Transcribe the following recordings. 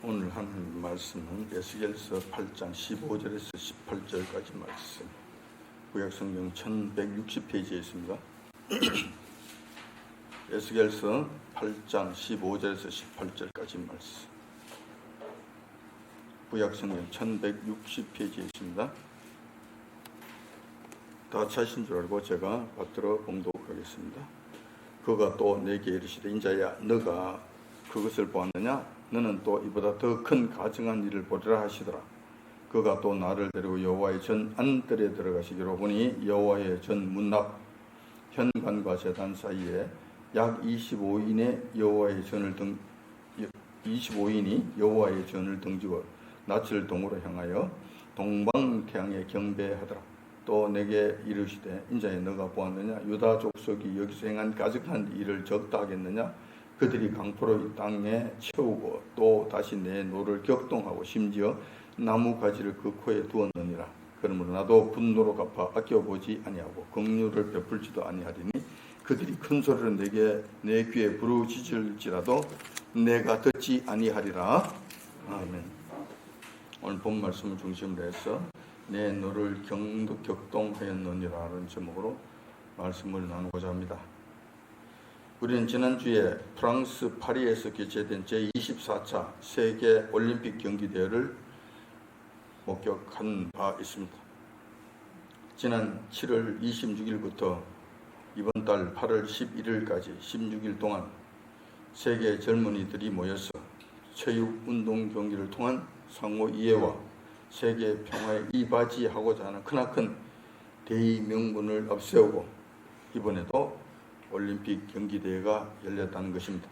오늘 하는 말씀은 에스겔서 8장 15절에서 18절까지 말씀. 구약성경 1160페이지에 있습니다. 에스겔서 8장 15절에서 18절까지 말씀. 구약성경 1160페이지에 있습니다. 다 찾으신 줄 알고 제가 받들어 봉독하겠습니다. 그가 또 내게 이르시되 인자야 너가 그것을 보았느냐? 너는 또 이보다 더 큰 가증한 일을 보리라 하시더라. 그가 또 나를 데리고 여호와의 전 안뜰에 들어가시기로 보니 여호와의 전 문앞 현관과 제단 사이에 약 25인이 여호와의 전을 등지고 낯을 동으로 향하여 동방태양에 경배하더라. 또 내게 이르시되 인자야 너가 보았느냐? 유다 족속이 여기서 행한 가증한 일을 적다 하겠느냐? 그들이 강포로 이 땅에 채우고 또 다시 내 노를 격동하고 심지어 나무 가지를 그 코에 두었느니라. 그러므로 나도 분노로 갚아 아껴보지 아니하고 긍휼을 베풀지도 아니하리니 그들이 큰 소리로 내게 내 귀에 부르짖을지라도 내가 듣지 아니하리라. 아멘. 오늘 본 말씀을 중심으로 해서 내 노를 격동하였느니라는 제목으로 말씀을 나누고자 합니다. 우리는 지난주에 프랑스 파리에서 개최된 제24차 세계 올림픽 경기대회를 목격한 바 있습니다. 지난 7월 26일부터 이번 달 8월 11일까지 16일 동안 세계 젊은이들이 모여서 체육운동 경기를 통한 상호 이해와 세계 평화에 이바지하고자 하는 크나큰 대의 명분을 앞세우고 이번에도 올림픽 경기대회가 열렸다는 것입니다.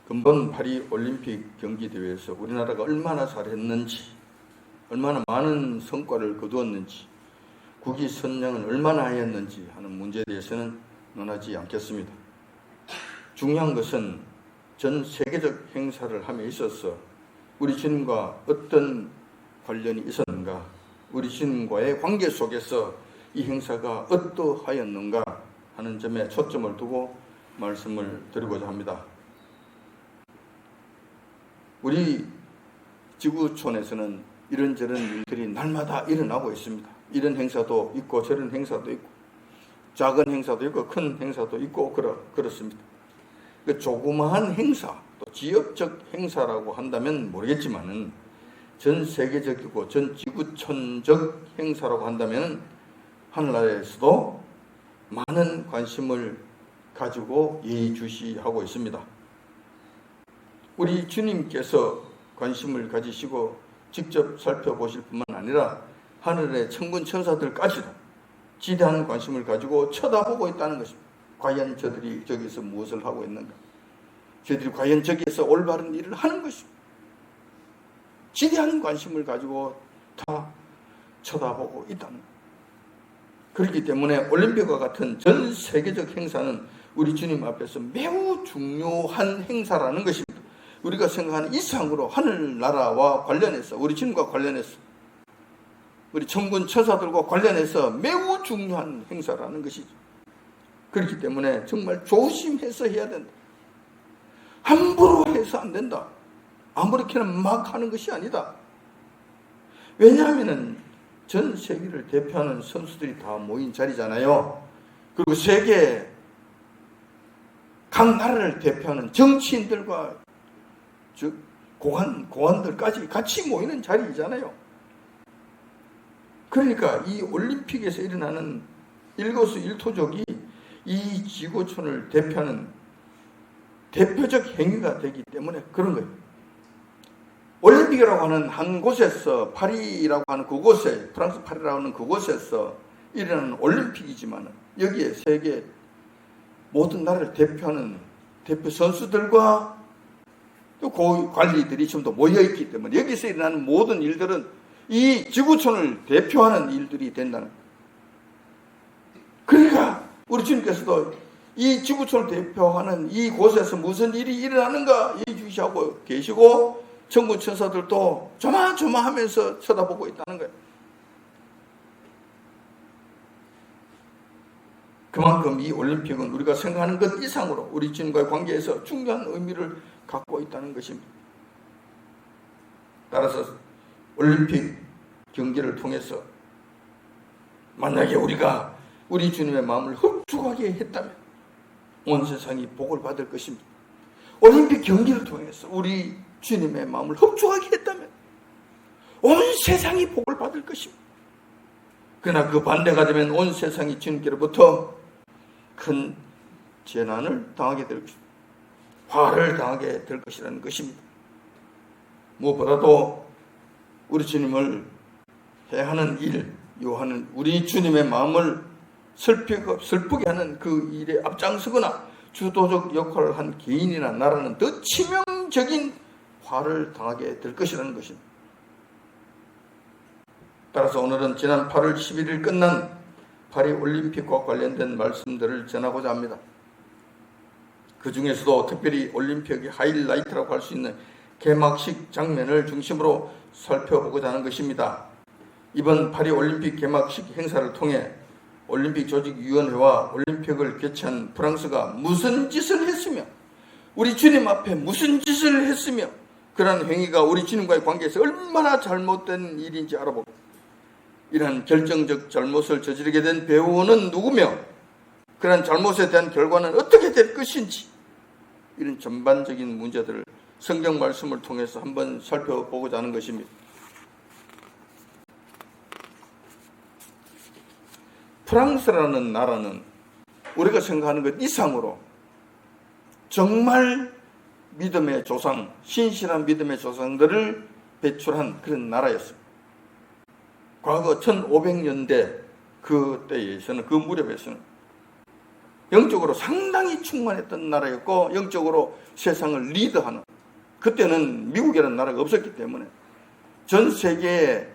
근본 파리 올림픽 경기대회에서 우리나라가 얼마나 잘했는지, 얼마나 많은 성과를 거두었는지, 국위 선양은 얼마나 하였는지 하는 문제에 대해서는 논하지 않겠습니다. 중요한 것은 전 세계적 행사를 함에 있어서 우리 주님과 어떤 관련이 있었는가, 우리 주님과의 관계 속에서 이 행사가 어떠하였는가 하는 점에 초점을 두고 말씀을 드리고자 합니다. 우리 지구촌에서는 이런저런 일들이 날마다 일어나고 있습니다. 이런 행사도 있고 저런 행사도 있고 작은 행사도 있고 큰 행사도 있고 그렇습니다. 그 조그마한 행사, 또 지역적 행사라고 한다면 모르겠지만은 전 세계적이고 전 지구촌적 행사라고 한다면 하늘나라에서도 많은 관심을 가지고 예의주시하고 있습니다. 우리 주님께서 관심을 가지시고 직접 살펴보실 뿐만 아니라 하늘의 천군 천사들까지도 지대한 관심을 가지고 쳐다보고 있다는 것입니다. 과연 저들이 저기서 무엇을 하고 있는가? 저들이 과연 저기서 올바른 일을 하는 것입니다. 지대한 관심을 가지고 다 쳐다보고 있다는 것. 그렇기 때문에 올림픽과 같은 전 세계적 행사는 우리 주님 앞에서 매우 중요한 행사라는 것입니다. 우리가 생각하는 이상으로 하늘나라와 관련해서, 우리 주님과 관련해서, 우리 천군 천사들과 관련해서 매우 중요한 행사라는 것이죠. 그렇기 때문에 정말 조심해서 해야 된다. 함부로 해서 안 된다. 아무렇게나 막 하는 것이 아니다. 왜냐하면 전 세계를 대표하는 선수들이 다 모인 자리잖아요. 그리고 세계 각 나라를 대표하는 정치인들과 즉 고관들까지 같이 모이는 자리이잖아요. 그러니까 이 올림픽에서 일어나는 일거수일투족이 이 지구촌을 대표하는 대표적 행위가 되기 때문에 그런 거예요. 올림픽이라고 하는 한 곳에서, 파리라고 하는 그곳에, 프랑스 파리라고 하는 그곳에서 일어나는 올림픽이지만 여기에 세계 모든 나라를 대표하는 대표 선수들과 또 관리들이 지금도 모여있기 때문에 여기서 일어나는 모든 일들은 이 지구촌을 대표하는 일들이 된다는 거예요. 그러니까 우리 주님께서도 이 지구촌을 대표하는 이 곳에서 무슨 일이 일어나는가 예의주시하고 계시고 천군 천사들도 조마조마하면서 쳐다보고 있다는 거예요. 그만큼 이 올림픽은 우리가 생각하는 것 이상으로 우리 주님과의 관계에서 중요한 의미를 갖고 있다는 것입니다. 따라서 올림픽 경기를 통해서 만약에 우리가 우리 주님의 마음을 흡족하게 했다면 온 세상이 복을 받을 것입니다. 올림픽 경기를 통해서 우리 주님의 마음을 흡족하게 했다면 온 세상이 복을 받을 것입니다. 그러나 그 반대가 되면 온 세상이 주님께로부터 큰 재난을 당하게 될 것입니다. 화를 당하게 될 것이라는 것입니다. 무엇보다도 우리 주님을 해하는 일, 요하는 우리 주님의 마음을 슬프게 하는 그 일에 앞장서거나 주도적 역할을 한 개인이나 나라는 더 치명적인 화를 당하게 될 것이라는 것입니다. 따라서 오늘은 지난 8월 11일 끝난 파리 올림픽과 관련된 말씀들을 전하고자 합니다. 그 중에서도 특별히 올림픽의 하이라이트라고 할 수 있는 개막식 장면을 중심으로 살펴보고자 하는 것입니다. 이번 파리 올림픽 개막식 행사를 통해 올림픽 조직위원회와 올림픽을 개최한 프랑스가 무슨 짓을 했으며 우리 주님 앞에 무슨 짓을 했으며 그러한 행위가 우리 주님과의 관계에서 얼마나 잘못된 일인지 알아보고 이러한 결정적 잘못을 저지르게 된 배우는 누구며 그러한 잘못에 대한 결과는 어떻게 될 것인지 이런 전반적인 문제들을 성경 말씀을 통해서 한번 살펴보고자 하는 것입니다. 프랑스라는 나라는 우리가 생각하는 것 이상으로 정말 믿음의 조상, 신실한 믿음의 조상들을 배출한 그런 나라였습니다. 과거 1500년대 그 때에서는, 그 무렵에서는 영적으로 상당히 충만했던 나라였고 영적으로 세상을 리드하는, 그때는 미국이라는 나라가 없었기 때문에 전 세계의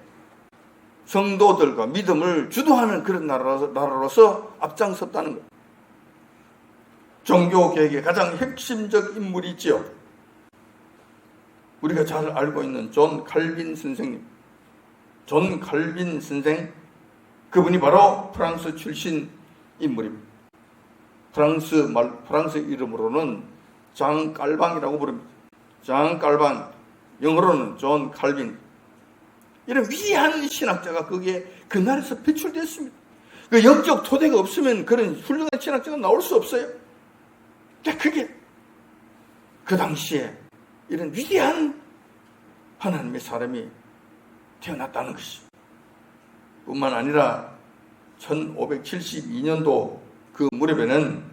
성도들과 믿음을 주도하는 그런 나라로서 앞장섰다는 것. 종교개혁의 가장 핵심적 인물이지요. 우리가 잘 알고 있는 존 칼빈 선생님. 존 칼빈 선생, 그분이 바로 프랑스 출신 인물입니다. 프랑스 이름으로는 장 깔방이라고 부릅니다. 장 깔방, 영어로는 존 칼빈. 이런 위대한 신학자가 거기에 그 나라에서 배출됐습니다. 그 영적 토대가 없으면 그런 훌륭한 신학자가 나올 수 없어요. 그게 그 당시에 이런 위대한 하나님의 사람이 태어났다는 것이 뿐만 아니라 1572년도 그 무렵에는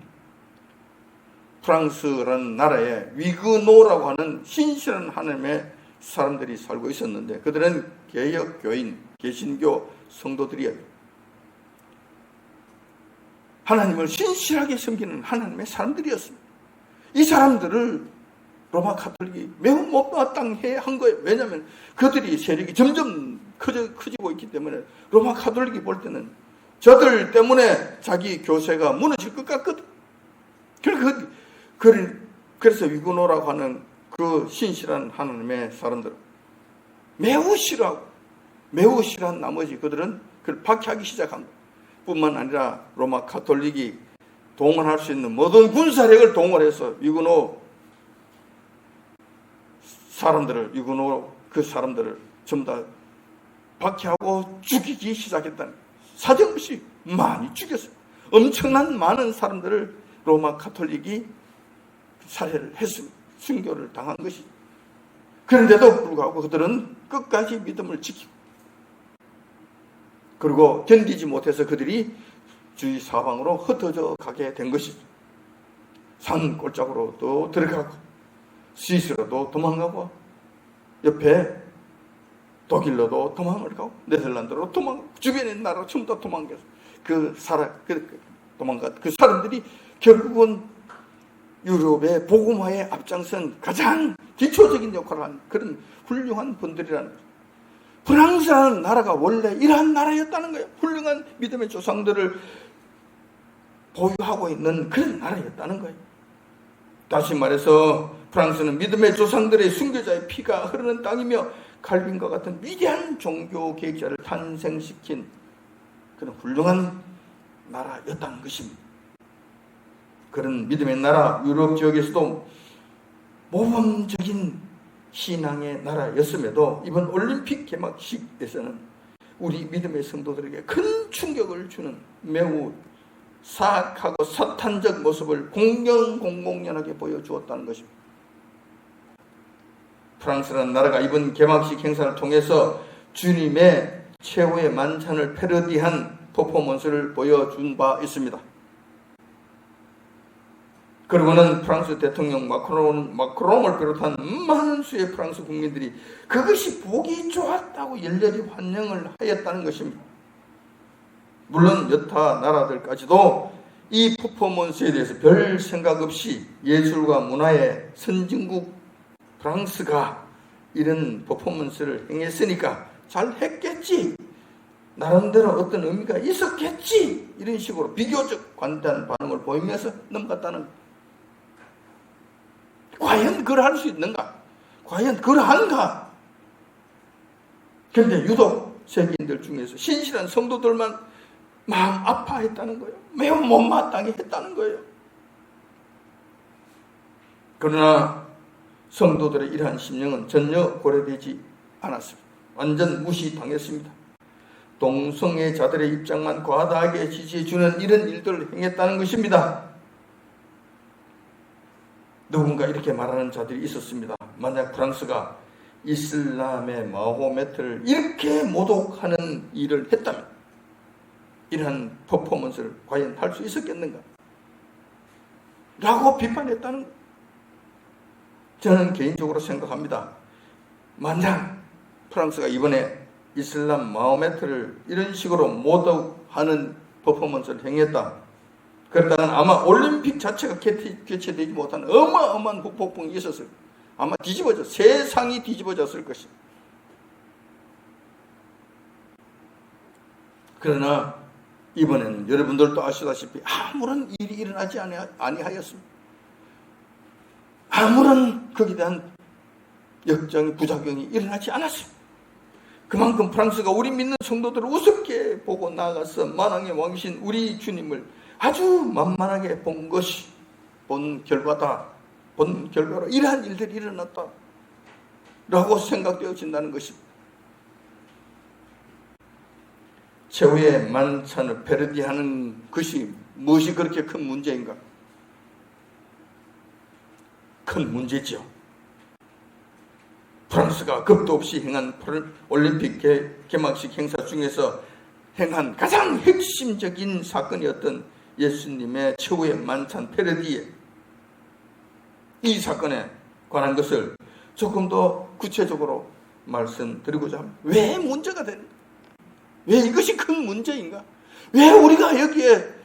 프랑스라는 나라에 위그노라고 하는 신실한 하나님의 사람들이 살고 있었는데 그들은 개혁교인, 개신교 성도들이었어요. 하나님을 신실하게 섬기는 하나님의 사람들이었습니다. 이 사람들을 로마 카톨릭이 매우 못마땅해 한 거예요. 왜냐하면 그들이 세력이 점점 커지고 있기 때문에 로마 카톨릭이 볼 때는 저들 때문에 자기 교세가 무너질 것 같거든. 그래서 위그노라고 하는 그 신실한 하나님의 사람들은 매우 싫어한 나머지 그들은 그걸 박해하기 시작한 거예요. 뿐만 아니라 로마 카톨릭이 동원할 수 있는 모든 군사력을 동원해서 위그노 그 사람들을 전부 다 박해하고 죽이기 시작했다는 거예요. 사정없이 많이 죽였어요. 엄청난 많은 사람들을 로마 카톨릭이 살해를 했습니다. 순교를 당한 것이. 그런데도 불구하고 그들은 끝까지 믿음을 지키고 그리고 견디지 못해서 그들이 주위 사방으로 흩어져 가게 된 것이죠. 산 골짜기로도 들어가고 스위스로도 도망가고 옆에 독일로도 도망을 가고 네덜란드로 도망가고 주변의 나라 전부 다 도망가서 그 사람들이 결국은 유럽의 복음화에 앞장선 가장 기초적인 역할을 한 그런 훌륭한 분들이라는 거예요. 프랑스라는 나라가 원래 이러한 나라였다는 거예요. 훌륭한 믿음의 조상들을 보유하고 있는 그런 나라였다는 거예요. 다시 말해서 프랑스는 믿음의 조상들의 순교자의 피가 흐르는 땅이며 칼빈과 같은 위대한 종교 계획자를 탄생시킨 그런 훌륭한 나라였다는 것입니다. 그런 믿음의 나라 유럽 지역에서도 모범적인 신앙의 나라였음에도 이번 올림픽 개막식에서는 우리 믿음의 성도들에게 큰 충격을 주는 매우 사악하고 사탄적 모습을 공공연하게 보여주었다는 것입니다. 프랑스라는 나라가 이번 개막식 행사를 통해서 주님의 최후의 만찬을 패러디한 퍼포먼스를 보여준 바 있습니다. 그리고는 프랑스 대통령 마크롱을 비롯한 많은 수의 프랑스 국민들이 그것이 보기 좋았다고 열렬히 환영을 하였다는 것입니다. 물론 여타 나라들까지도 이 퍼포먼스에 대해서 별 생각 없이 예술과 문화의 선진국 프랑스가 이런 퍼포먼스를 행했으니까 잘 했겠지, 나름대로 어떤 의미가 있었겠지, 이런 식으로 비교적 관대한 반응을 보이면서 넘어갔다는, 과연 그럴 수 있는가? 과연 그러한가? 그런데 유독 세계인들 중에서 신실한 성도들만 마음 아파했다는 거예요. 매우 못마땅해 했다는 거예요. 그러나 성도들의 이러한 심령은 전혀 고려되지 않았습니다. 완전 무시당했습니다. 동성애자들의 입장만 과다하게 지지해주는 이런 일들을 행했다는 것입니다. 누군가 이렇게 말하는 자들이 있었습니다. 만약 프랑스가 이슬람의 마호메트를 이렇게 모독하는 일을 했다면 이러한 퍼포먼스를 과연 할 수 있었겠는가? 라고 비판했다는 거예요. 저는 개인적으로 생각합니다. 만약 프랑스가 이번에 이슬람 마호메트를 이런 식으로 모독하는 퍼포먼스를 행했다. 그렇다면 아마 올림픽 자체가 개최되지 못한 어마어마한 후폭풍이 있었을 거예요. 아마 세상이 뒤집어졌을 것입니다. 그러나 이번에는 여러분들도 아시다시피 아무런 일이 일어나지 아니하였습니다. 아무런 거기에 대한 역정의 부작용이 일어나지 않았습니다. 그만큼 프랑스가 우리 믿는 성도들을 우습게 보고 나아가서 만왕의 왕이신 우리 주님을 아주 만만하게 본 결과로 이러한 일들이 일어났다 라고 생각되어진다는 것입니다. 최후의 만찬을 패러디하는 것이 무엇이 그렇게 큰 문제인가? 큰 문제죠. 프랑스가 겁도 없이 행한 올림픽 개막식 행사 중에서 행한 가장 핵심적인 사건이었던 예수님의 최후의 만찬 패러디에, 이 사건에 관한 것을 조금 더 구체적으로 말씀드리고자 합니다. 왜 문제가 되는가? 왜 이것이 큰 문제인가? 왜 우리가 여기에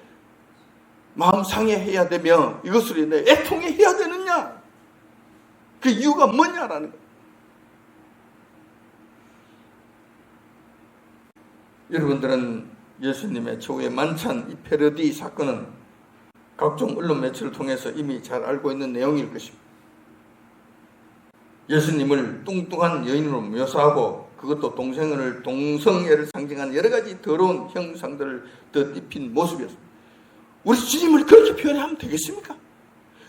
마음 상해해야 되며 이것으로 인해 애통해야 되느냐? 그 이유가 뭐냐라는 거예요. 여러분들은 예수님의 최후의 만찬 이 패러디 사건은 각종 언론 매체를 통해서 이미 잘 알고 있는 내용일 것입니다. 예수님을 뚱뚱한 여인으로 묘사하고 그것도 동성애를 상징하는 여러 가지 더러운 형상들을 덧입힌 모습이었습니다. 우리 주님을 그렇게 표현하면 되겠습니까?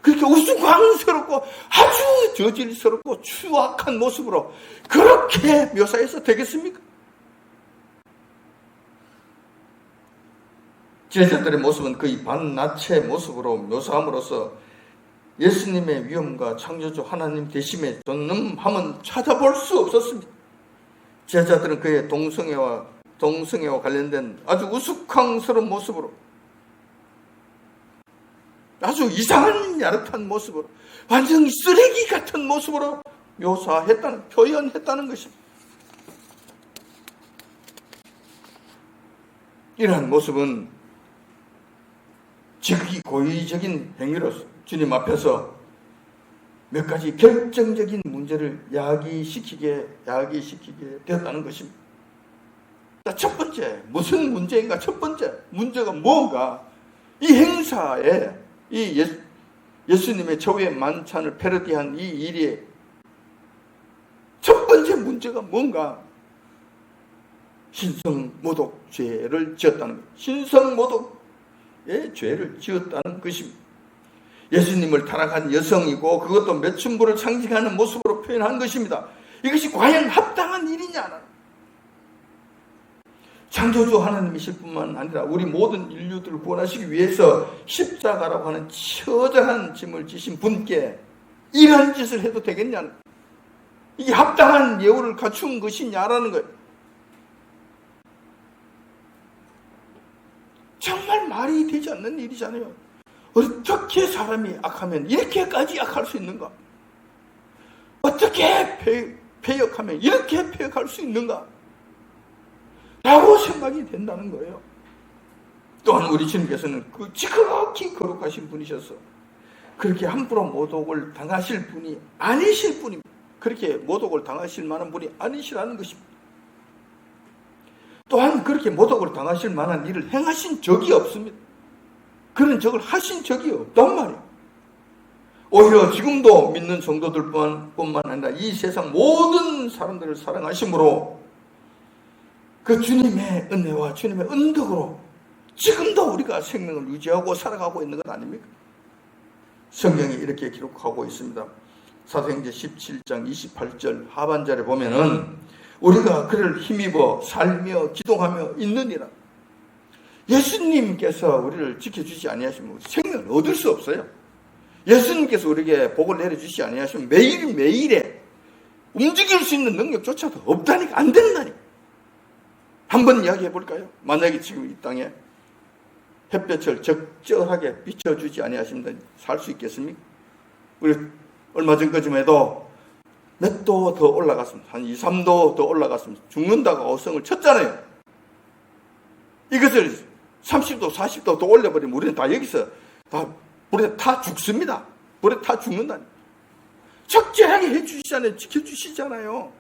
그렇게 우스꽝스럽고 아주 저질스럽고 추악한 모습으로 그렇게 묘사해서 되겠습니까? 제자들의 모습은 거의 반나체 모습으로 묘사함으로써 예수님의 위엄과 창조주 하나님 되심에 존엄함은 찾아볼 수 없었습니다. 제자들은 그의 동성애와 관련된 아주 우스꽝스러운 모습으로, 아주 이상한 야릇한 모습으로, 완전 쓰레기 같은 모습으로 표현했다는 것입니다. 이러한 모습은 지극히 고의적인 행위로서 주님 앞에서 몇 가지 결정적인 문제를 야기시키게 되었다는 것입니다. 첫 번째, 무슨 문제인가? 첫 번째 문제가 뭔가? 이 행사에 이 예수님의 최후의 만찬을 패러디한 이 일의 첫 번째 문제가 뭔가? 신성모독죄를 지었다는 것. 신성모독의 죄를 지었다는 것입니다. 예수님을 타락한 여성이고 그것도 매춘부를 상징하는 모습으로 표현한 것입니다. 이것이 과연 합당한 일이냐? 창조주 하나님이실 뿐만 아니라 우리 모든 인류들을 구원하시기 위해서 십자가라고 하는 처절한 짐을 지신 분께 이런 짓을 해도 되겠냐는, 이게 합당한 예우를 갖춘 것이냐라는 거예요. 정말 말이 되지 않는 일이잖아요. 어떻게 사람이 악하면 이렇게까지 악할 수 있는가? 어떻게 패역하면 이렇게 패역할 수 있는가? 라고 생각이 된다는 거예요. 또한 우리 주님께서는 그 지극히 거룩하신 분이셔서 그렇게 함부로 모독을 당하실 분이 아니실 분입니다. 그렇게 모독을 당하실 만한 분이 아니시라는 것입니다. 또한 그렇게 모독을 당하실 만한 일을 행하신 적이 없습니다. 그런 적을 하신 적이 없단 말이에요. 오히려 지금도 믿는 성도들뿐만 아니라 이 세상 모든 사람들을 사랑하심으로 그 주님의 은혜와 주님의 은덕으로 지금도 우리가 생명을 유지하고 살아가고 있는 것 아닙니까? 성경이 이렇게 기록하고 있습니다. 사도행전 17장 28절 하반절에 보면은 우리가 그를 힘입어 살며 기동하며 있느니라. 예수님께서 우리를 지켜주지 아니하시면 생명을 얻을 수 없어요. 예수님께서 우리에게 복을 내려주지 아니하시면 매일매일에 움직일 수 있는 능력조차도 없다니까, 안 된다니까. 한번 이야기해 볼까요? 만약에 지금 이 땅에 햇볕을 적절하게 비춰주지 아니하시면 살 수 있겠습니까? 우리 얼마 전까지만 해도 몇 도 더 올라갔으면, 한 2, 3도 더 올라갔으면 죽는다고 어성을 쳤잖아요. 이것을 30도, 40도 더 올려버리면 우리는 다 여기서 다 불에 타 죽습니다. 불에 타 죽는다. 적절하게 해주시잖아요. 지켜주시잖아요.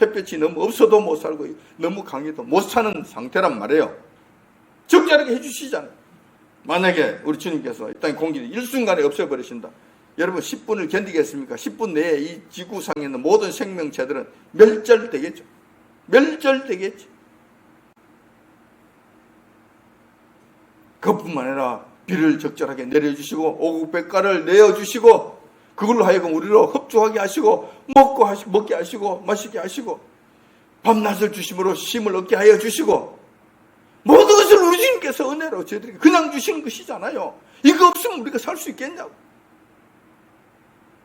햇볕이 너무 없어도 못 살고 너무 강해도 못 사는 상태란 말이에요. 적절하게 해주시잖아요. 만약에 우리 주님께서 이 땅의 공기를 일순간에 없애버리신다. 여러분 10분을 견디겠습니까? 10분 내에 이 지구상에 있는 모든 생명체들은 멸절되겠죠. 멸절되겠죠. 그것뿐만 아니라 비를 적절하게 내려주시고 오국백과를 내어주시고 그걸로 하여금 우리로 흡족하게 하시고 먹게 하시고 마시게 하시고 밤낮을 주심으로 쉼을 얻게 하여 주시고 모든 것을 우리 주님께서 은혜로 저희들에게 그냥 주시는 것이잖아요. 이거 없으면 우리가 살 수 있겠냐고.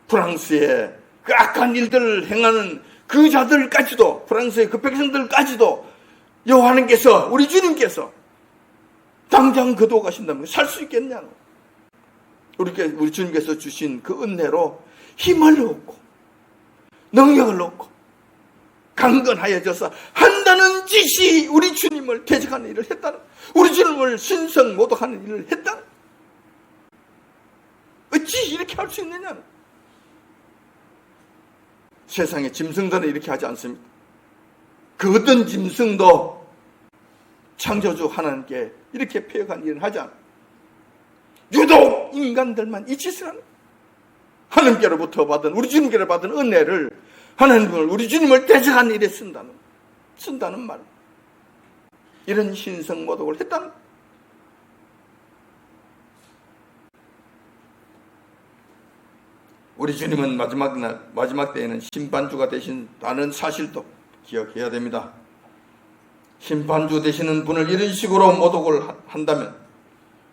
프랑스의 그 악한 일들을 행하는 그 자들까지도, 프랑스의 그 백성들까지도 여호와님께서, 우리 주님께서 당장 거두어 가신다면 살 수 있겠냐고. 우리 주님께서 주신 그 은혜로 힘을 얻고 능력을 얻고 강건하여져서 한다는 짓이 우리 주님을 대적하는 일을 했다는, 우리 주님을 신성모독하는 일을 했다는, 어찌 이렇게 할 수 있느냐는. 세상의 짐승들은 이렇게 하지 않습니다. 그 어떤 짐승도 창조주 하나님께 이렇게 패역한 일을 하지 않아요. 유독 인간들만 이 짓을 하는, 하나님께로부터 받은, 우리 주님께로 받은 은혜를 하나님을, 우리 주님을 대적하는 일에 쓴다는 말. 이런 신성모독을 했다는. 우리 주님은 마지막 때에는 심판주가 되신다는 사실도 기억해야 됩니다. 심판주 되시는 분을 이런 식으로 모독을 한다면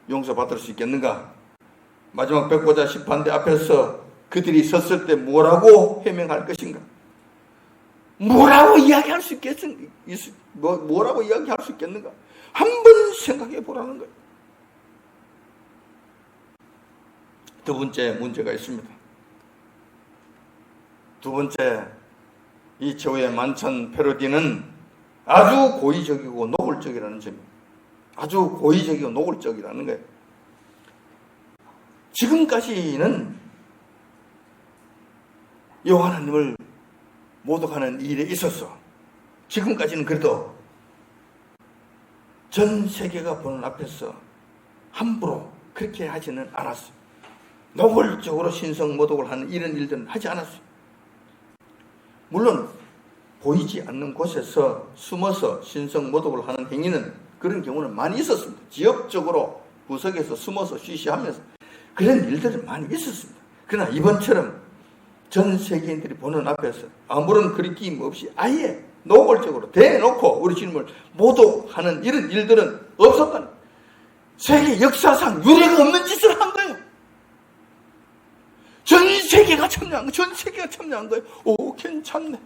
용서받을 수 있겠는가? 마지막 백보자 심판대 앞에서 그들이 섰을 때 뭐라고 해명할 것인가? 뭐라고 이야기할 수 뭐라고 이야기할 수 있겠는가? 한번 생각해 보라는 거예요. 두 번째 문제가 있습니다. 두 번째, 이 저의 만찬 패러디는 아주 고의적이고 노골적이라는 점입니다. 아주 고의적이고 노골적이라는 거예요. 지금까지는 여호와 하나님을 모독하는 일에 있어서 지금까지는 그래도 전 세계가 보는 앞에서 함부로 그렇게 하지는 않았어요. 노골적으로 신성 모독을 하는 이런 일들은 하지 않았어요. 물론 보이지 않는 곳에서 숨어서 신성 모독을 하는 행위는, 그런 경우는 많이 있었습니다. 지역적으로 구석에서 숨어서 쉬쉬하면서 그런 일들은 많이 있었습니다. 그러나 이번처럼 전 세계인들이 보는 앞에서 아무런 거리낌 없이 아예 노골적으로 대놓고 우리 주님을 모독하는 이런 일들은 없었다는 거예요. 세계 역사상 유례가 없는 짓을 한 거예요. 전 세계가 참여한 거예요. 전 세계가 참여한 거예요. 오, 괜찮네.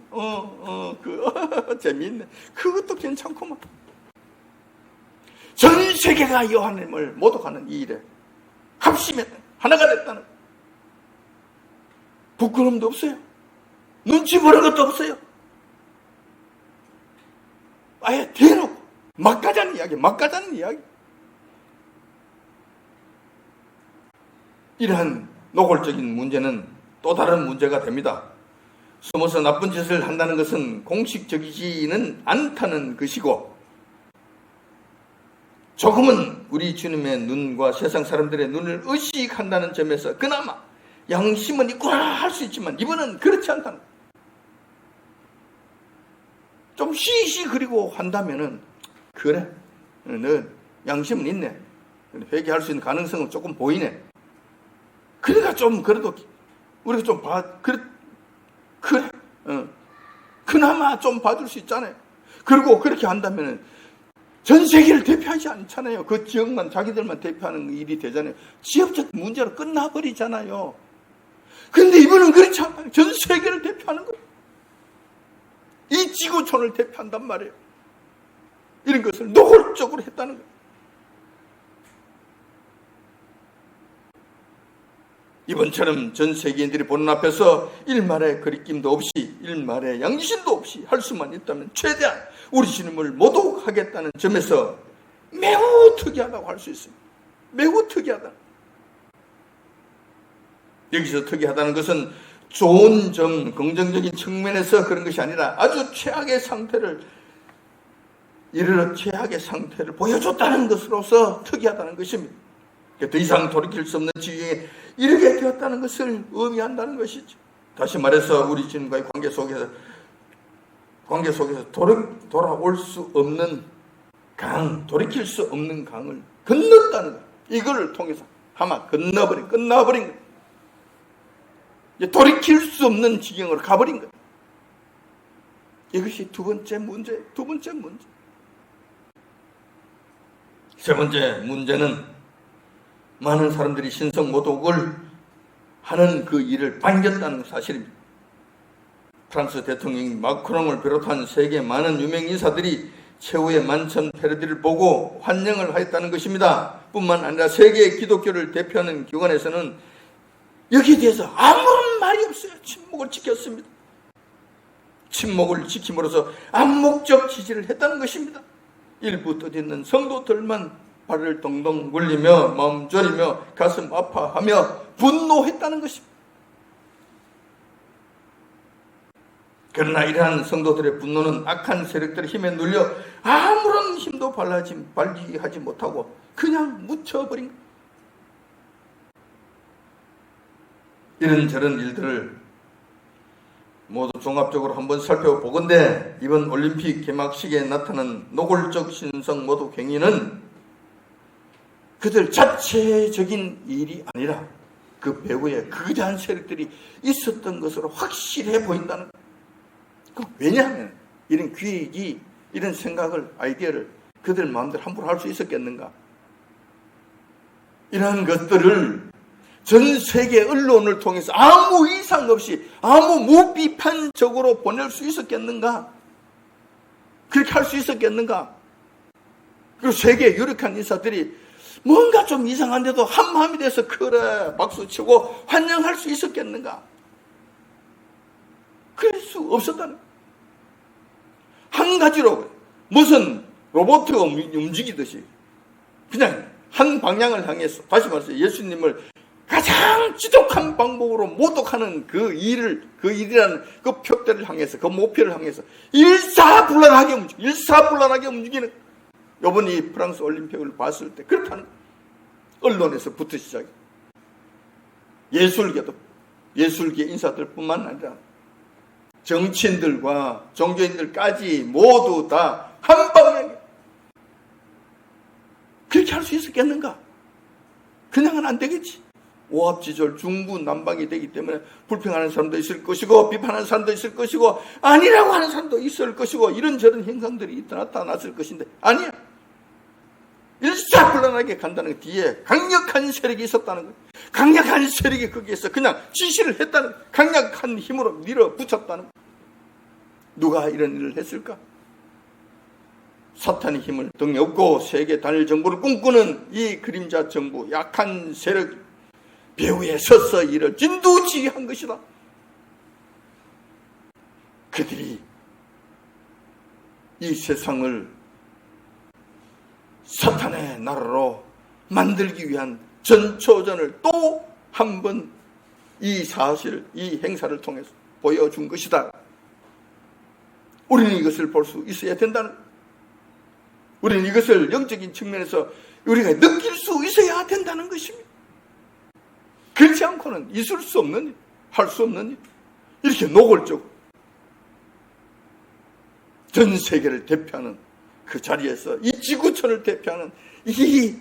재미있네. 그것도 괜찮구만. 전 세계가 요한님을 모독하는 이 일에 합심해 하나가 됐다는 거예요. 부끄러움도 없어요. 눈치 보는 것도 없어요. 아예 대놓고 막 가자는 이야기. 이러한 노골적인 문제는 또 다른 문제가 됩니다. 숨어서 나쁜 짓을 한다는 것은 공식적이지는 않다는 것이고, 조금은 우리 주님의 눈과 세상 사람들의 눈을 의식한다는 점에서 그나마 양심은 있구나 할 수 있지만 이번은 그렇지 않다는 거예요. 좀 시시그리고 한다면은 그래, 너 양심은 있네, 회개할 수 있는 가능성은 조금 보이네. 그러니까 좀 그래도 우리가 좀 그래, 그나마 좀 봐줄 수 있잖아요. 그리고 그렇게 한다면은 전 세계를 대표하지 않잖아요. 그 지역만 자기들만 대표하는 일이 되잖아요. 지역적 문제로 끝나버리잖아요. 근데 이분은 그렇지 않아요. 전 세계를 대표하는 거예요. 이 지구촌을 대표한단 말이에요. 이런 것을 노골적으로 했다는 거예요. 이번처럼 전 세계인들이 보는 앞에서 일말의 거리낌도 없이, 일말의 양심도 없이 할 수만 있다면 최대한 우리 주님을 모독하겠다는 점에서 매우 특이하다고 할 수 있습니다. 매우 특이하다. 여기서 특이하다는 것은 좋은 점, 긍정적인 측면에서 그런 것이 아니라 아주 최악의 상태를 보여줬다는 것으로서 특이하다는 것입니다. 더 이상 돌이킬 수 없는 지경에 이르게 되었다는 것을 의미한다는 것이죠. 다시 말해서 우리 주님과의 관계 속에서 돌아올 수 없는 강, 돌이킬 수 없는 강을 건넜다는 거예요. 이거를 통해서 아마 끝나버린 거예요. 이제 돌이킬 수 없는 지경으로 가버린 거예요. 이것이 두 번째 문제. 세 번째 문제는 많은 사람들이 신성 모독을 하는 그 일을 반겼다는 사실입니다. 프랑스 대통령 마크롱을 비롯한 세계 많은 유명 인사들이 최후의 만천 패러디를 보고 환영을 하였다는 것입니다. 뿐만 아니라 세계 기독교를 대표하는 기관에서는 여기에 대해서 아무런 말이 없어요. 침묵을 지켰습니다. 침묵을 지킴으로써 암묵적 지지를 했다는 것입니다. 일부 뜻있는 성도들만 발을 동동 굴리며 마음 졸이며 가슴 아파하며 분노했다는 것입니다. 그러나 이러한 성도들의 분노는 악한 세력들의 힘에 눌려 아무런 힘도 발휘하지 못하고 그냥 묻혀버린 거예요. 이런저런 일들을 모두 종합적으로 한번 살펴보건대 이번 올림픽 개막식에 나타난 노골적 신성 모독 행위는 그들 자체적인 일이 아니라 그 배후에 거대한 세력들이 있었던 것으로 확실해 보인다는 거예요. 왜냐하면 이런 기획이, 이런 생각을, 아이디어를 그들 마음대로 함부로 할 수 있었겠는가? 이러한 것들을 전 세계 언론을 통해서 아무 이상 없이, 아무 무비판적으로 보낼 수 있었겠는가? 그렇게 할 수 있었겠는가? 그리고 세계 유력한 인사들이 뭔가 좀 이상한데도 한마음이 돼서 그래 박수치고 환영할 수 있었겠는가? 그럴 수 없었다는 거예요. 한 가지로 무슨 로봇가 움직이듯이 그냥 한 방향을 향해서, 다시 말해서 예수님을 가장 지독한 방법으로 모독하는 그 일이라는 그 표대를 향해서, 그 목표를 향해서 일사불란하게 움직이는 이번 이 프랑스 올림픽을 봤을 때 그렇다는 거예요. 언론에서부터 시작해 예술계 인사들뿐만 아니라 정치인들과 종교인들까지 모두 다 한 방향에 그렇게 할 수 있었겠는가? 그냥은 안 되겠지. 오합지졸 중구난방이 되기 때문에 불평하는 사람도 있을 것이고 비판하는 사람도 있을 것이고 아니라고 하는 사람도 있을 것이고 이런저런 현상들이 나타났을 것인데 아니야. 일사불란하게 간다는 것 뒤에 강력한 세력이 있었다는 것. 강력한 세력이 거기에서 그냥 지시를 했다는 것. 강력한 힘으로 밀어붙였다는 것. 누가 이런 일을 했을까? 사탄의 힘을 등에 업고 세계 단일 정부를 꿈꾸는 이 그림자 정부 약한 세력 배후에 서서 이를 진두지휘한 것이다. 그들이 이 세상을 사탄의 나라로 만들기 위한 전초전을 또 한 번 이 사실, 이 행사를 통해서 보여준 것이다. 우리는 이것을 볼 수 있어야 된다는, 우리는 이것을 영적인 측면에서 우리가 느낄 수 있어야 된다는 것입니다. 그렇지 않고는 있을 수 없는 일, 할 수 없는 일, 이렇게 노골적으로 전 세계를 대표하는 그 자리에서 이 지구촌을 대표하는 이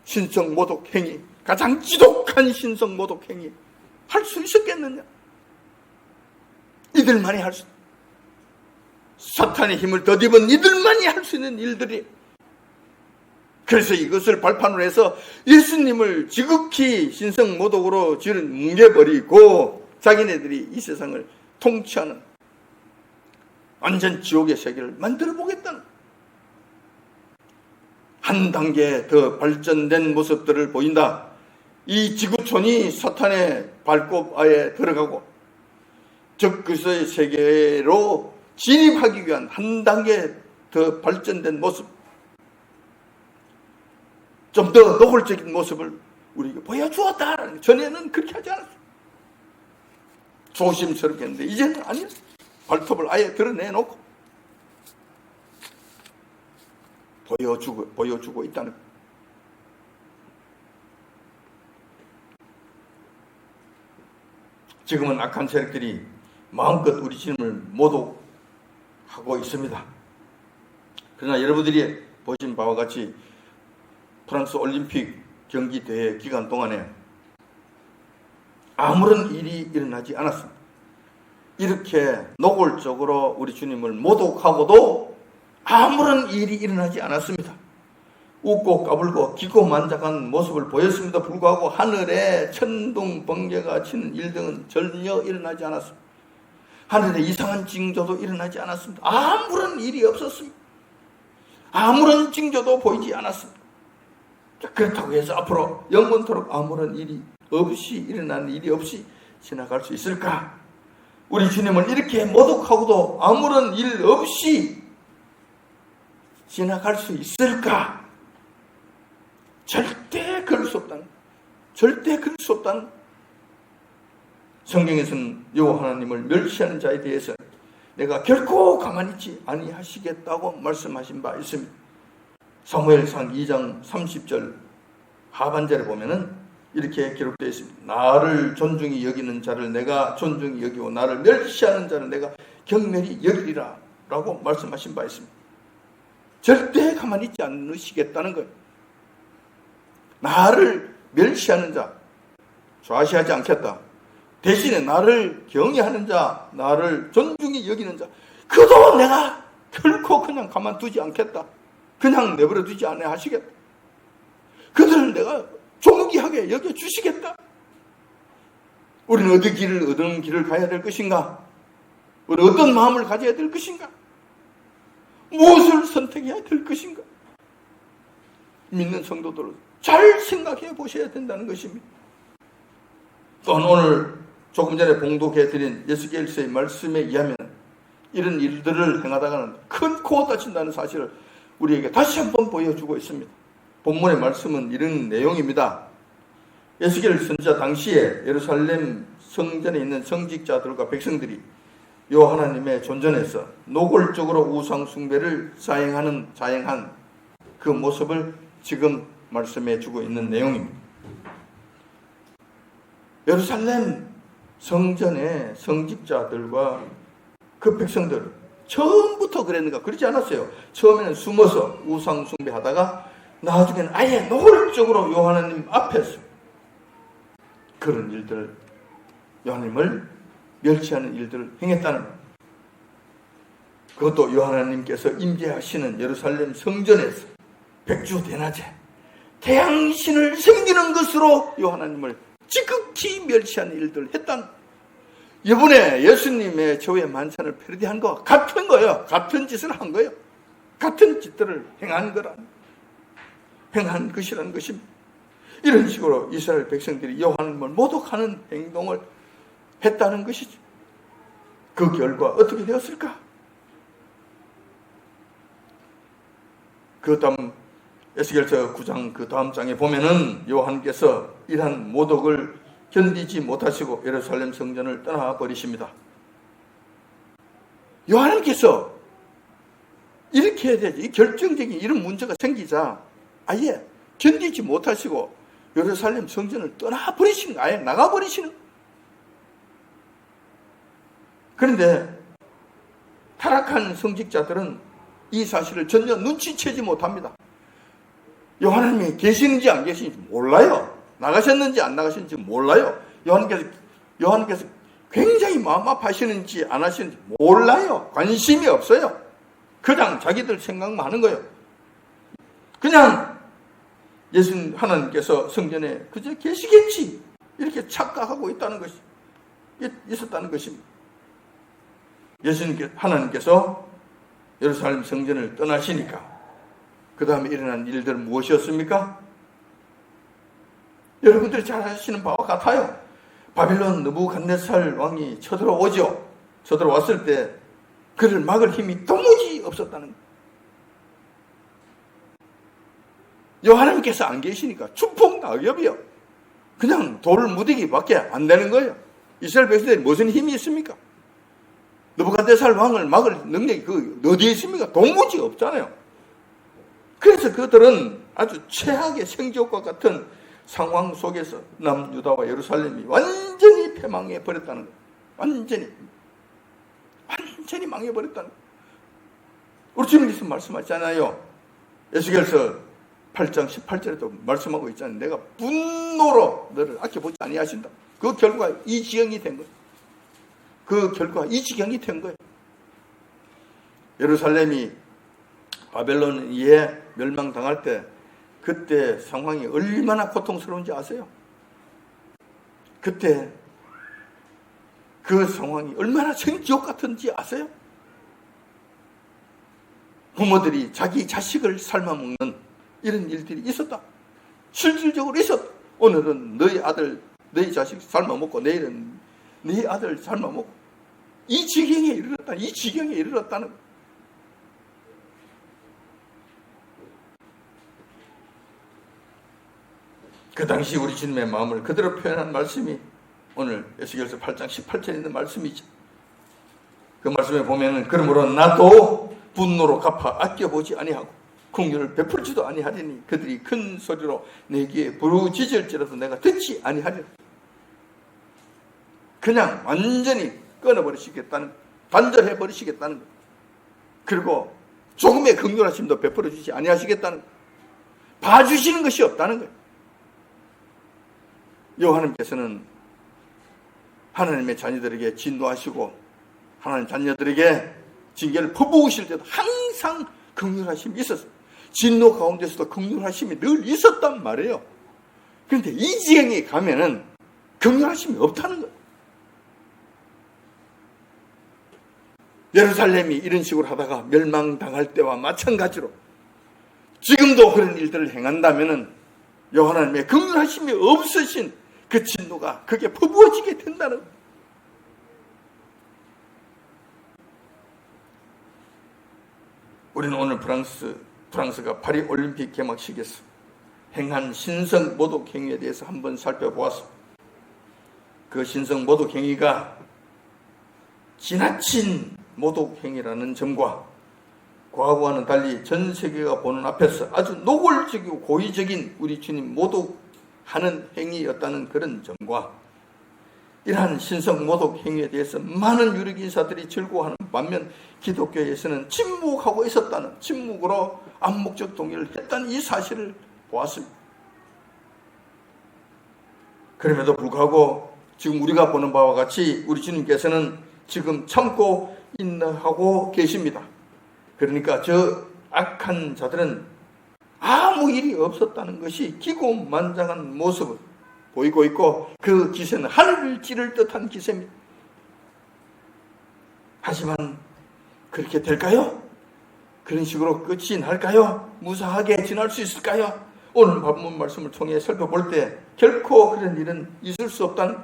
신성모독 행위, 가장 지독한 신성모독 행위 할 수 있었겠느냐? 이들만이 할 수, 사탄의 힘을 덧입은 이들만이 할 수 있는 일들이. 그래서 이것을 발판으로 해서 예수님을 지극히 신성모독으로 지를 뭉개버리고 자기네들이 이 세상을 통치하는 완전 지옥의 세계를 만들어 보겠다는, 한 단계 더 발전된 모습들을 보인다. 이 지구촌이 사탄의 발꼽아에 들어가고 적그리스도의 세계로 진입하기 위한 한 단계 더 발전된 모습, 좀 더 노골적인 모습을 우리에게 보여주었다. 전에는 그렇게 하지 않았어. 조심스럽게 했는데 이제는 아니야. 발톱을 아예 드러내놓고 보여주고 있다는 것. 지금은 악한 세력들이 마음껏 우리 주님을 모독하고 있습니다. 그러나 여러분들이 보신 바와 같이 프랑스 올림픽 경기 대회 기간 동안에 아무런 일이 일어나지 않았습니다. 이렇게 노골적으로 우리 주님을 모독하고도 아무런 일이 일어나지 않았습니다. 웃고 까불고 기고만장한 모습을 보였음에도 불구하고 하늘에 천둥 번개가 치는 일 등은 전혀 일어나지 않았습니다. 하늘에 이상한 징조도 일어나지 않았습니다. 아무런 일이 없었습니다. 아무런 징조도 보이지 않았습니다. 그렇다고 해서 앞으로 영원토록 아무런 일이 없이, 일어나는 일이 없이 지나갈 수 있을까? 우리 주님을 이렇게 모독하고도 아무런 일 없이 지나갈 수 있을까? 절대 그럴 수 없다는, 절대 그럴 수 없다는. 성경에서는 여호와 하나님을 멸시하는 자에 대해서 내가 결코 가만히 있지 아니하시겠다고 말씀하신 바 있습니다. 사무엘상 2장 30절 하반절에 보면은 이렇게 기록되어 있습니다. 나를 존중히 여기는 자를 내가 존중히 여기고 나를 멸시하는 자를 내가 경멸히 여기리라 라고 말씀하신 바 있습니다. 절대 가만히 있지 않으시겠다는 거예요. 나를 멸시하는 자, 좌시하지 않겠다. 대신에 나를 경외하는 자, 나를 존중히 여기는 자, 그도 내가 결코 그냥 가만두지 않겠다. 그냥 내버려 두지 않아 하시겠다. 그들을 내가 존귀하게 여겨주시겠다. 우리는 어떤 길을 가야 될 것인가? 우리는 어떤 마음을 가져야 될 것인가? 무엇을 선택해야 될 것인가? 믿는 성도들은 잘 생각해 보셔야 된다는 것입니다. 또한 오늘 조금 전에 봉독해드린 에스겔서의 말씀에 의하면 이런 일들을 행하다가는 큰 코 다친다는 사실을 우리에게 다시 한번 보여주고 있습니다. 본문의 말씀은 이런 내용입니다. 에스겔 선지자 당시에 예루살렘 성전에 있는 성직자들과 백성들이 여호와 하나님의 존전에서 노골적으로 우상 숭배를 자행한 그 모습을 지금 말씀해 주고 있는 내용입니다. 예루살렘 성전의 성직자들과 그 백성들 처음부터 그랬는가? 그렇지 않았어요. 처음에는 숨어서 우상 숭배하다가 나중에는 아예 노골적으로 여호와 하나님 앞에서 그런 일들, 요한님을 멸시하는 일들을 행했다는 것. 그것도 요한님께서 임재하시는 예루살렘 성전에서 백주 대낮에 태양신을 섬기는 것으로 요한님을 지극히 멸시하는 일들을 했다는 것. 이번에 예수님의 조의 만찬을 패러디한 것과 같은 거예요. 같은 짓을 한 거예요. 같은 짓들을 행한 것이라는 것입니다. 이런 식으로 이스라엘 백성들이 요한님을 모독하는 행동을 했다는 것이죠. 그 결과 어떻게 되었을까? 그 다음 에스겔서 9장 그 다음 장에 보면은 요한께서 이러한 모독을 견디지 못하시고 예루살렘 성전을 떠나버리십니다. 요한님께서 이렇게 해야 되지. 이 결정적인 이런 문제가 생기자 아예 견디지 못하시고 예루살렘 성전을 떠나버리시는 거예요. 아예 나가버리시는 거예요. 그런데 타락한 성직자들은 이 사실을 전혀 눈치채지 못합니다. 요한님이 계시는지 안 계시는지 몰라요. 나가셨는지 안 나가셨는지 몰라요. 요한님께서 굉장히 마음 아파하시는지 안 하시는지 몰라요. 관심이 없어요. 그냥 자기들 생각만 하는 거예요. 그냥 예수 하나님께서 성전에 그저 계시겠지 이렇게 착각하고 있었다는 것입니다. 하나님께서 예루살렘 성전을 떠나시니까 그 다음에 일어난 일들은 무엇이었습니까? 여러분들이 잘 아시는 바와 같아요. 바빌론 느부갓네살 왕이 쳐들어오죠. 쳐들어왔을 때 그를 막을 힘이 도무지 없었다는 거예요. 요한님께서 안 계시니까 추풍낙엽이요. 그냥 돌 무대기밖에 안 되는 거예요. 이스라엘 백성들이 무슨 힘이 있습니까? 느부갓네살 왕을 막을 능력이 어디에 있습니까? 도무지 없잖아요. 그래서 그들은 아주 최악의 생존과 같은 상황 속에서 남유다와 예루살렘이 완전히 패망해 버렸다는 거예요. 완전히 망해버렸다는 거예요. 우리 주님께서 말씀하잖아요. 에스겔서 8장 18절에도 말씀하고 있잖아요. 내가 분노로 너를 아껴보지 아니하신다. 그 결과 이 지경이 된 거예요. 예루살렘이 바벨론에 멸망당할 때 그때 상황이 얼마나 고통스러운지 아세요? 그때 그 상황이 얼마나 천지옥 같은지 아세요? 부모들이 자기 자식을 삶아먹는 이런 일들이 있었다. 실질적으로 있었다. 오늘은 너희 아들, 너희 자식 삶아먹고 내일은 네 아들 삶아먹고 이 지경에 이르렀다는 거예요. 그 당시 우리 주님의 마음을 그대로 표현한 말씀이 오늘 에스겔서 8장 18절에 있는 말씀이죠. 그 말씀에 보면은 그러므로 나도 분노로 갚아 아껴보지 아니하고 긍휼을 베풀지도 아니하리니 그들이 큰 소리로 내 귀에 부르짖을지라도 내가 듣지 아니하리라. 그냥 완전히 끊어버리시겠다는, 단절해버리시겠다는 것. 그리고 조금의 긍휼하심도 베풀어주지 아니하시겠다는 것. 봐주시는 것이 없다는 거예요. 하나님께서는 하나님의 자녀들에게 진노하시고 하나님 자녀들에게 징계를 퍼부으실 때도 항상 긍휼하심이 있었어요. 진노 가운데서도 긍휼하심이 늘 있었단 말이에요. 그런데 이 지경에 가면은 긍휼하심이 없다는 거예요. 예루살렘이 이런 식으로 하다가 멸망당할 때와 마찬가지로 지금도 그런 일들을 행한다면은 하나님의 긍휼하심이 없으신 그 진노가 그게 퍼부어지게 된다는 거예요. 우리는 오늘 프랑스가 파리 올림픽 개막식에서 행한 신성 모독 행위에 대해서 한번 살펴보았습니다. 그 신성 모독 행위가 지나친 모독 행위라는 점과 과거와는 달리 전 세계가 보는 앞에서 아주 노골적이고 고의적인 우리 주님 모독하는 행위였다는 그런 점과 이러한 신성 모독 행위에 대해서 많은 유력 인사들이 즐거워하는 반면 기독교에서는 침묵하고 있었다는, 침묵으로 암묵적 동의를 했다는 이 사실을 보았습니다. 그럼에도 불구하고 지금 우리가 보는 바와 같이 우리 주님께서는 지금 참고 인내하고 계십니다. 그러니까 저 악한 자들은 아무 일이 없었다는 것이 기고만장한 모습을 보이고 있고, 그 기세는 하늘을 찌를 듯한 기세입니다. 하지만 그렇게 될까요? 그런 식으로 끝이 날까요? 무사하게 지날 수 있을까요? 오늘 본문 말씀을 통해 살펴볼 때 결코 그런 일은 있을 수 없다는,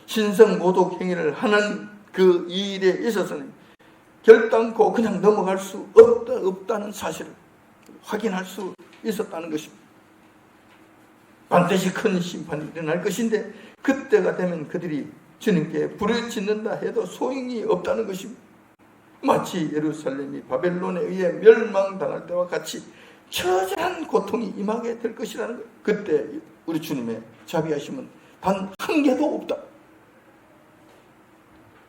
신성모독 행위를 하는 그 일에 있어서는 결단코 그냥 넘어갈 수 없다는 사실을 확인할 수 있었다는 것입니다. 반드시 큰 심판이 일어날 것인데 그때가 되면 그들이 주님께 부르짖는다 해도 소용이 없다는 것입니다. 마치 예루살렘이 바벨론에 의해 멸망당할 때와 같이 처절한 고통이 임하게 될 것이라는 거예요. 그때 우리 주님의 자비하심은 단 한 개도 없다.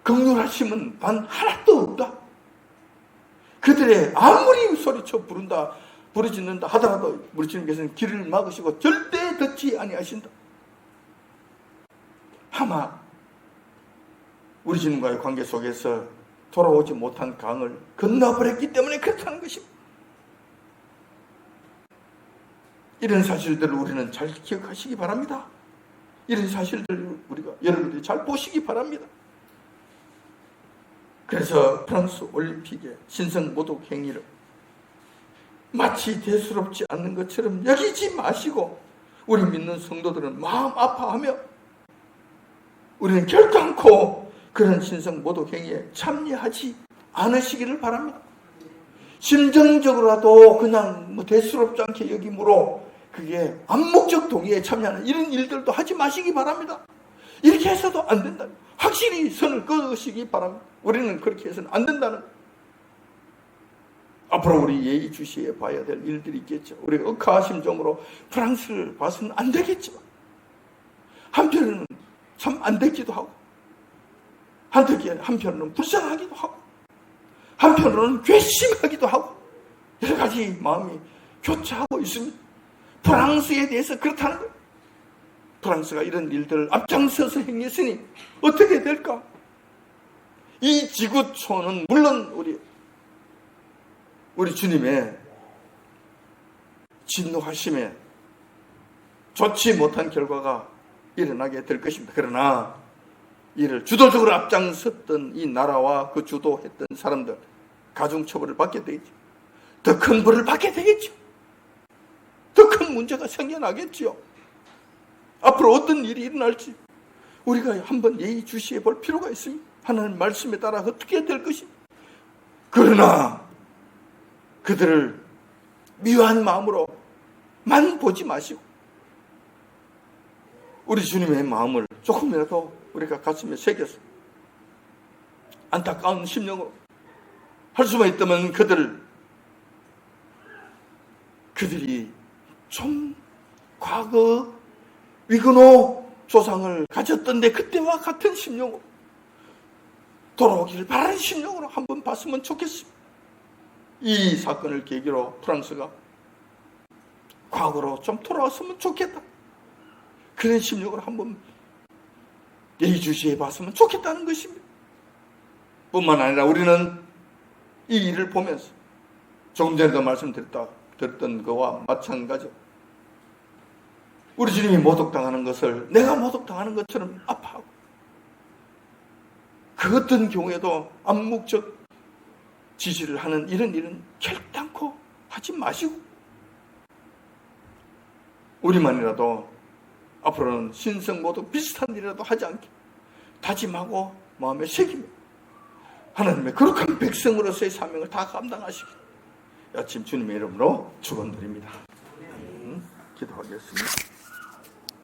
긍휼하심은 단 하나도 없다. 그들의 아무리 소리쳐 부르짖는다 하더라도 우리 주님께서는 길을 막으시고 절대 듣지 아니하신다. 아마 우리 주님과의 관계 속에서 돌아오지 못한 강을 건너버렸기 때문에 그렇다는 것입니다. 이런 사실들을 우리는 잘 기억하시기 바랍니다. 이런 사실들을 우리가 여러분들이 잘 보시기 바랍니다. 그래서 프랑스 올림픽의 신성모독 행위를 마치 대수롭지 않는 것처럼 여기지 마시고, 우리 믿는 성도들은 마음 아파하며 우리는 결단코 그런 신성모독 행위에 참여하지 않으시기를 바랍니다. 심정적으로라도 그냥 대수롭지 않게 여김으로 그게 암묵적 동의에 참여하는 이런 일들도 하지 마시기 바랍니다. 이렇게 해서도 안 된다. 확실히 선을 그으시기 바랍니다. 우리는 그렇게 해서는 안 된다는 거예요. 앞으로 우리 예의주시해 봐야 될 일들이 있겠죠. 우리가 억하심정으로 프랑스를 봐서는 안 되겠지만 한편으로는 참 안 되기도 하고, 한편으로는 불쌍하기도 하고, 한편으로는 괘씸하기도 하고, 여러 가지 마음이 교차하고 있습니다. 프랑스에 대해서 그렇다는 거예요. 프랑스가 이런 일들을 앞장서서 행했으니 어떻게 될까? 이 지구촌은 물론 우리 주님의 진노하심에 좋지 못한 결과가 일어나게 될 것입니다. 그러나 이를 주도적으로 앞장섰던 이 나라와 그 주도했던 사람들, 가중처벌을 받게 되겠죠. 더 큰 벌을 받게 되겠죠. 더 큰 문제가 생겨나겠죠. 앞으로 어떤 일이 일어날지 우리가 한번 예의주시해 볼 필요가 있습니다. 하나님 말씀에 따라 어떻게 될 것입니다. 그러나 그들을 미워한 마음으로만 보지 마시고 우리 주님의 마음을 조금이라도 우리가 가슴에 새겨서 안타까운 심령으로 할 수만 있다면 그들이 좀 과거 위그노 조상을 가졌던데 그때와 같은 심령으로 돌아오기를 바라는 심령으로 한번 봤으면 좋겠습니다. 이 사건을 계기로 프랑스가 과거로 좀 돌아왔으면 좋겠다. 그런 심령으로 한번 예의주시해 봤으면 좋겠다는 것입니다. 뿐만 아니라 우리는 이 일을 보면서 조금 전에도 말씀드렸던 것과 마찬가지로 우리 주님이 모독당하는 것을 내가 모독당하는 것처럼 아파하고, 그 어떤 경우에도 암묵적 지시를 하는 이런 일은 결단코 하지 마시고, 우리만이라도 앞으로는 신성모독 비슷한 일이라도 하지 않게 다짐하고 마음에 새기며 하나님의 거룩한 백성으로서의 사명을 다 감당하시기 아침 주님의 이름으로 축원드립니다. 기도하겠습니다.